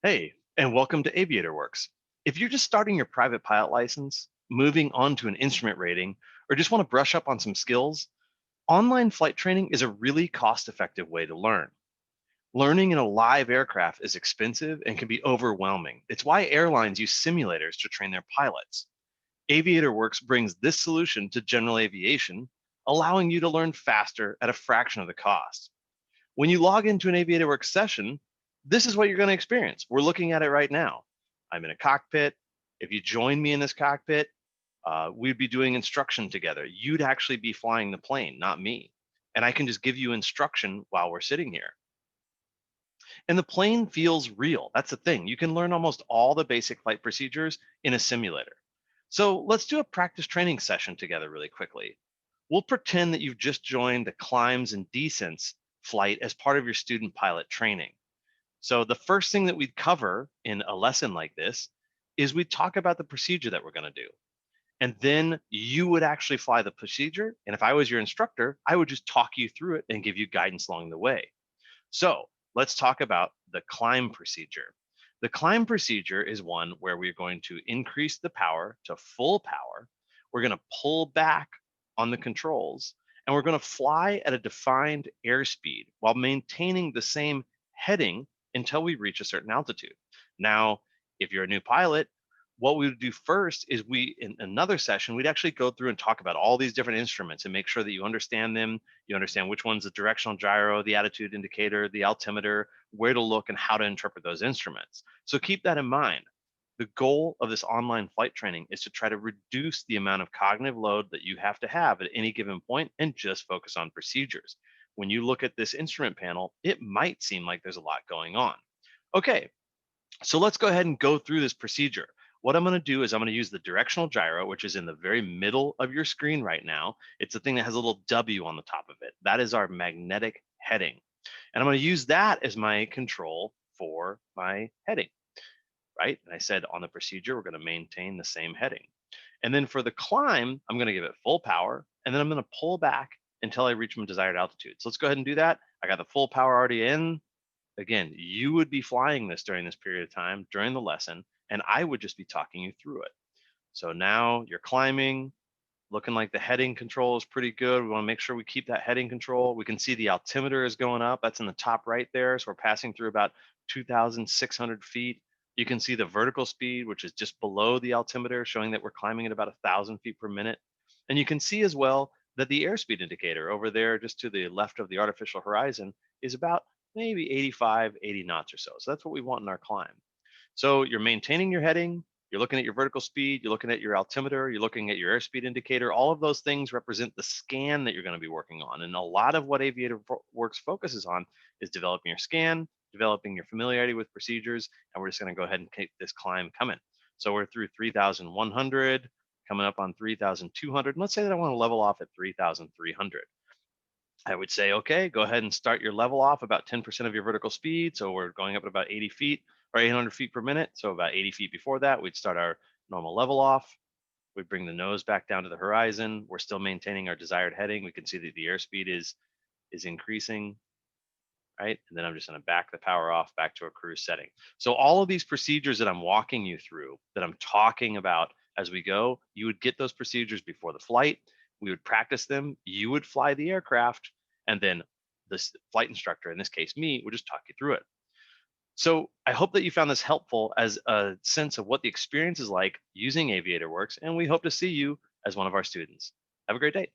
Hey, and welcome to AviatorWorks. If you're just starting your private pilot license, moving on to an instrument rating, or just want to brush up on some skills, online flight training is a really cost-effective way to learn. Learning in a live aircraft is expensive and can be overwhelming. It's why airlines use simulators to train their pilots. AviatorWorks brings this solution to general aviation, allowing you to learn faster at a fraction of the cost. When you log into an AviatorWorks session, this is what you're going to experience. We're looking at it right now. I'm in a cockpit. If you join me in this cockpit, we'd be doing instruction together. You'd actually be flying the plane, not me. And I can just give you instruction while we're sitting here. And the plane feels real. That's the thing. You can learn almost all the basic flight procedures in a simulator. So let's do a practice training session together really quickly. We'll pretend that you've just joined the climbs and descents flight as part of your student pilot training. So the first thing that we'd cover in a lesson like this is we'd talk about the procedure that we're going to do. And then you would actually fly the procedure. And if I was your instructor, I would just talk you through it and give you guidance along the way. So let's talk about the climb procedure. The climb procedure is one where we're going to increase the power to full power. We're going to pull back on the controls, and we're going to fly at a defined airspeed while maintaining the same heading until we reach a certain altitude. Now, if you're a new pilot, what we would do first is in another session, we'd actually go through and talk about all these different instruments and make sure that you understand them. You understand which one's the directional gyro, the attitude indicator, the altimeter, where to look, and how to interpret those instruments. So keep that in mind. The goal of this online flight training is to try to reduce the amount of cognitive load that you have to have at any given point and just focus on procedures. When you look at this instrument panel, it might seem like there's a lot going on. Okay, so let's go ahead and go through this procedure. What I'm going to do is I'm going to use the directional gyro, which is in the very middle of your screen right now. It's the thing that has a little W on the top of it. That is our magnetic heading. And I'm going to use that as my control for my heading, right? And I said on the procedure, we're going to maintain the same heading. And then for the climb, I'm going to give it full power, and then I'm going to pull back until I reach my desired altitude. So let's go ahead and do that. I got the full power already in. Again, you would be flying this during this period of time during the lesson, and I would just be talking you through it. So now you're climbing, looking like the heading control is pretty good. We want to make sure we keep that heading control. We can see the altimeter is going up. That's in the top right there. So we're passing through about 2,600 feet. You can see the vertical speed, which is just below the altimeter, showing that we're climbing at about 1,000 feet per minute. And you can see as well that the airspeed indicator over there, just to the left of the artificial horizon, is about maybe 85, 80 knots or so. So that's what we want in our climb. So you're maintaining your heading, you're looking at your vertical speed, you're looking at your altimeter, you're looking at your airspeed indicator. All of those things represent the scan that you're going to be working on. And a lot of what AviatorWorks focuses on is developing your scan, developing your familiarity with procedures, and we're just going to go ahead and keep this climb coming. So we're through 3,100, coming up on 3,200. And let's say that I want to level off at 3,300. I would say, okay, go ahead and start your level off about 10% of your vertical speed. So we're going up at about 80 feet or 800 feet per minute. So about 80 feet before that, we'd start our normal level off. We'd bring the nose back down to the horizon. We're still maintaining our desired heading. We can see that the airspeed is increasing, right? And then I'm just going to back the power off back to a cruise setting. So all of these procedures that I'm walking you through, that I'm talking about as we go, you would get those procedures before the flight. We would practice them. You would fly the aircraft, and then this flight instructor, in this case me, would just talk you through it. So I hope that you found this helpful as a sense of what the experience is like using AviatorWorks, and we hope to see you as one of our students. Have a great day.